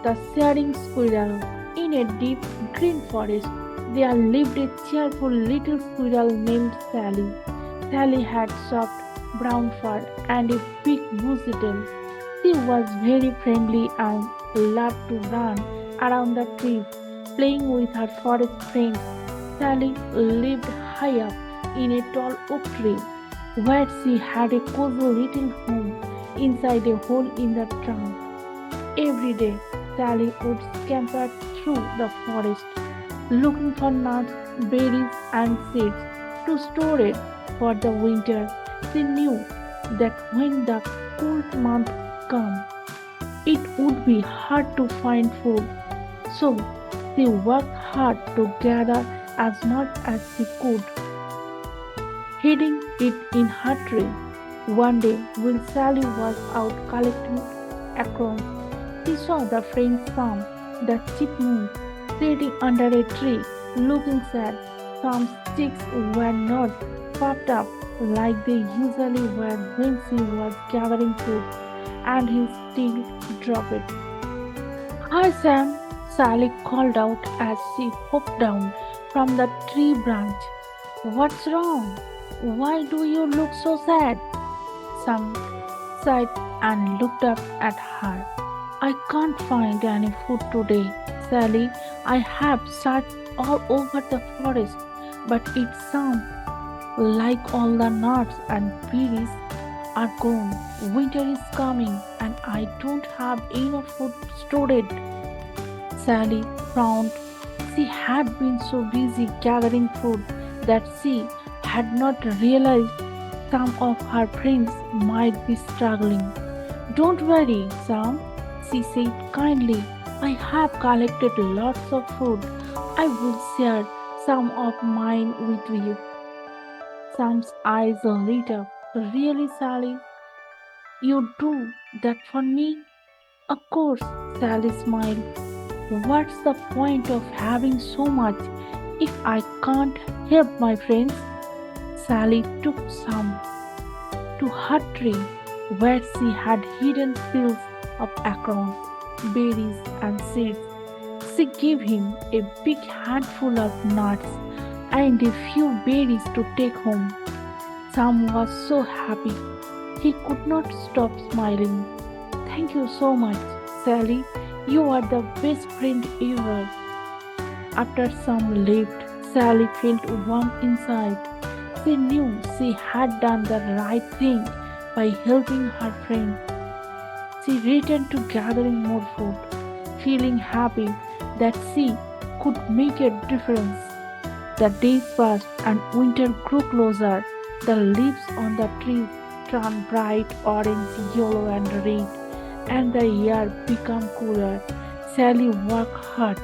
the Sharing Squirrel. In a deep green forest, there lived a cheerful little squirrel named Sally. Sally had soft brown fur and a big bushy tail. She was very friendly and loved to run around the trees, playing with her forest friends. Sally lived high up in a tall oak tree, where she had a cozy little home inside a hole in the trunk. Every day, Sally would scamper through the forest, looking for nuts, berries, and seeds to store it for the winter. She knew that when the cold month came, it would be hard to find food, so she worked hard to gather as much as she could, hiding it in her tree. One day, while Sally was out collecting acorns, she saw the friend Sam, the chipmunk, sitting under a tree, looking sad. Sam's cheeks were not puffed up like they usually were when she was gathering food, and he still dropped it. Hi, Sam, Sally called out as she hopped down from the tree branch. What's wrong? Why do you look so sad? Sam sighed and looked up at her. I can't find any food today, Sally. I have searched all over the forest, but it sounds like all the nuts and berries are gone. Winter is coming and I don't have enough food stored. Sally frowned. She had been so busy gathering food that she had not realized some of her friends might be struggling. Don't worry, Sam, she said kindly. I have collected lots of food. I will share some of mine with you. Sam's eyes lit up. Really, Sally? You do that for me? Of course, Sally smiled. What's the point of having so much if I can't help my friends? Sally took some to her tree where she had hidden fields of acorns, berries, and seeds. She gave him a big handful of nuts and a few berries to take home. Sam was so happy he could not stop smiling. Thank you so much, Sally. You are the best friend ever. After Sam left, Sally felt warm inside. She knew she had done the right thing by helping her friend. She returned to gathering more food, feeling happy that she could make a difference. The days passed and winter grew closer. The leaves on the trees turned bright orange, yellow, and red, and the air became cooler. Sally worked hard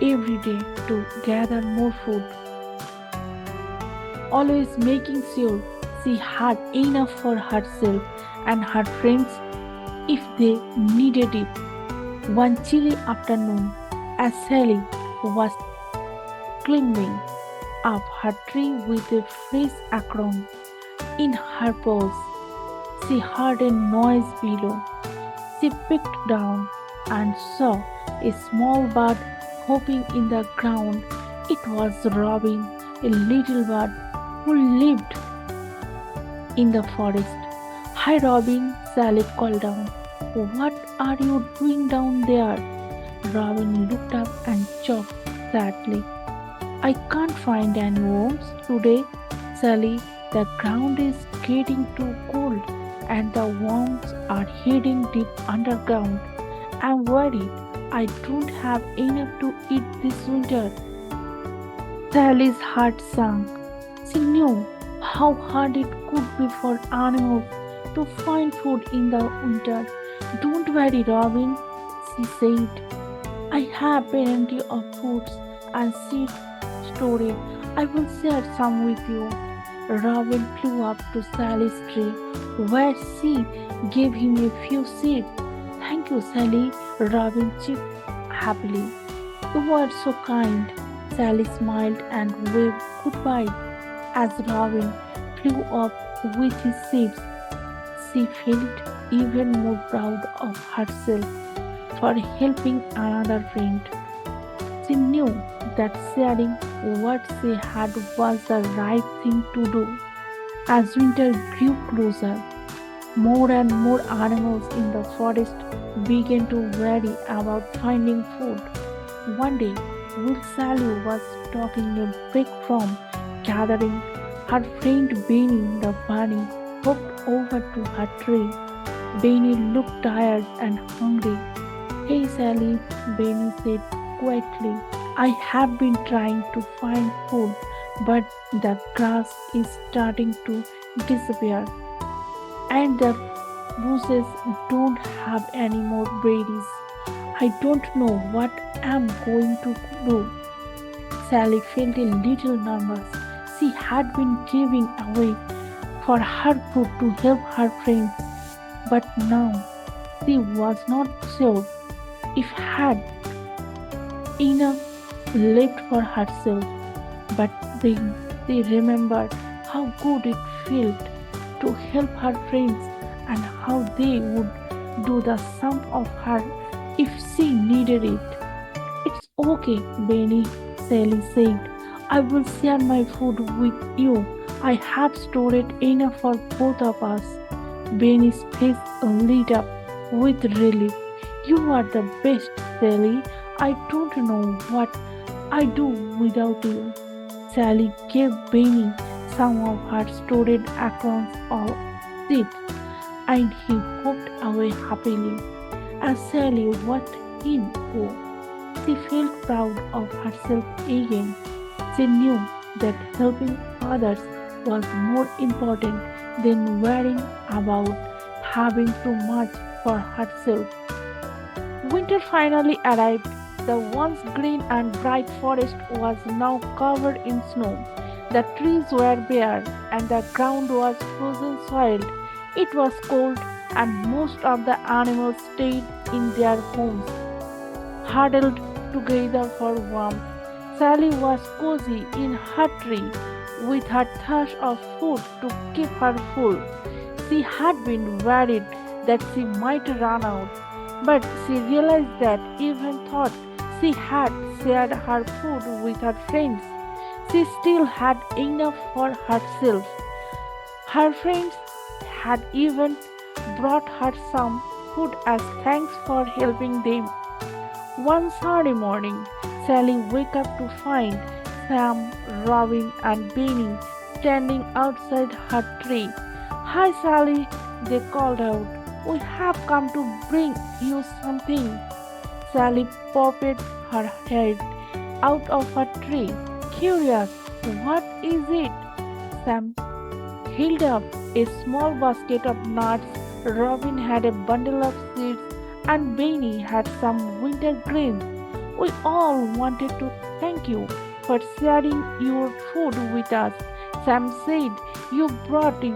every day to gather more food, always making sure she had enough for herself and her friends if they needed it. One chilly afternoon, as Sally was climbing up her tree with a fresh acorn in her paws, she heard a noise below. She peeked down and saw a small bird hopping in the ground. It was Robin, a little bird who lived in the forest. Hi, Robin, Sally called down. What are you doing down there? Robin looked up and choked sadly. I can't find any worms today, Sally. The ground is getting too cold and the worms are hiding deep underground. I'm worried I don't have enough to eat this winter. Sally's heart sank. She knew how hard it could be for animals to find food in the winter. Don't worry, Robin, she said. I have plenty of fruits and seeds stored. I will share some with you. Robin flew up to Sally's tree, where she gave him a few seeds. Thank you, Sally, Robin chirped happily. You are so kind. Sally smiled and waved goodbye. As Robin flew off with his seeds, she felt even more proud of herself. for helping another friend. She knew that sharing what she had was the right thing to do. As winter grew closer, more and more animals in the forest began to worry about finding food. One day, while Sally was taking a break from gathering, her friend Benny the bunny hopped over to her tree. Benny looked tired and hungry. Hey Sally, Benny said quietly. I have been trying to find food, but the grass is starting to disappear, and the bushes don't have any more berries. I don't know what I'm going to do. Sally felt a little nervous. She had been giving away for her food to help her friends, but now she was not sure if had enough left for herself. But then she remembered how good it felt to help her friends and how they would do the same of her if she needed it. It's okay, Benny, Sally said. I will share my food with you. I have stored enough for both of us. Benny's face lit up with relief. You are the best, Sally. I don't know what I do without you. Sally gave Benny some of her stored acorns or seeds, and he hopped away happily. As Sally watched him go, she felt proud of herself again. She knew that helping others was more important than worrying about having too much for herself. Winter finally arrived. The once green and bright forest was now covered in snow. The trees were bare and the ground was frozen solid. It was cold and most of the animals stayed in their homes, huddled together for warmth. Sally was cozy in her tree with her stash of food to keep her full. She had been worried that she might run out, but she realized that even though she had shared her food with her friends, she still had enough for herself. Her friends had even brought her some food as thanks for helping them. One sunny morning, Sally woke up to find Sam, Robin, and Benny standing outside her tree. Hi, Sally, they called out. We have come to bring you something. Sally popped her head out of her tree, curious. What is it? Sam held up a small basket of nuts. Robin had a bundle of seeds, and Benny had some winter grains. We all wanted to thank you for sharing your food with us. Sam said you brought you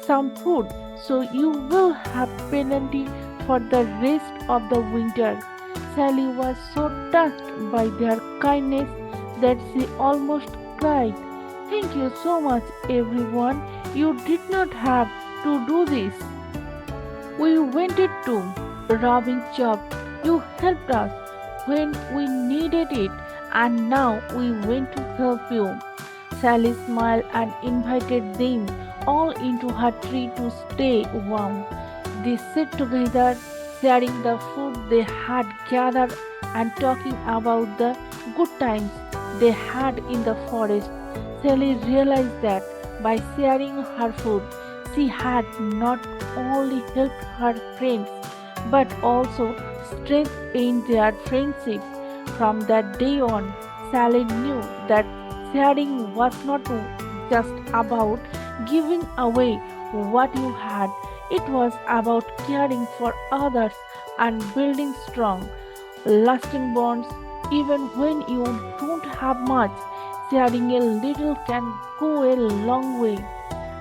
some food, so you will have plenty for the rest of the winter. Sally was so touched by their kindness that she almost cried. Thank you so much, everyone. You did not have to do this. We wanted to. Robin chopped. You helped us when we needed it, and now we want to help you. Sally smiled and invited them all into her tree to stay warm. They sat together, sharing the food they had gathered and talking about the good times they had in the forest. Sally realized that by sharing her food, she had not only helped her friends but also strengthened their friendship. From that day on, Sally knew that sharing was not just about giving away what you had, it was about caring for others and building strong, lasting bonds. Even when you don't have much, sharing a little can go a long way.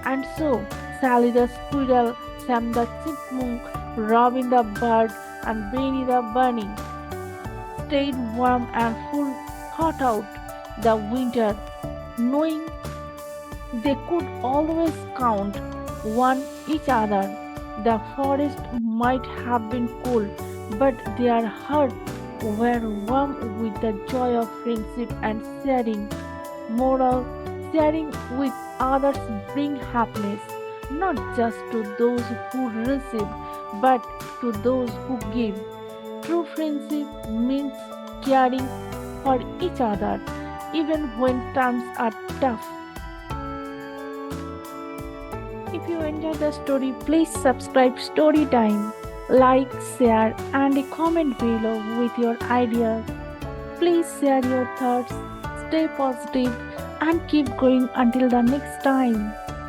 And so, Sally the squirrel, Sam the chipmunk, Robin the bird, and Benny the bunny stayed warm and full throughout the winter, knowing they could always count on each other. The forest might have been cold, but their hearts were warm with the joy of friendship and sharing. Moral: sharing with others bring happiness, not just to those who receive, but to those who give. True friendship means caring for each other, even when times are tough. If you enjoy the story, please subscribe Story Time, like, share, and comment below with your ideas. Please share your thoughts, stay positive, and keep going until the next time.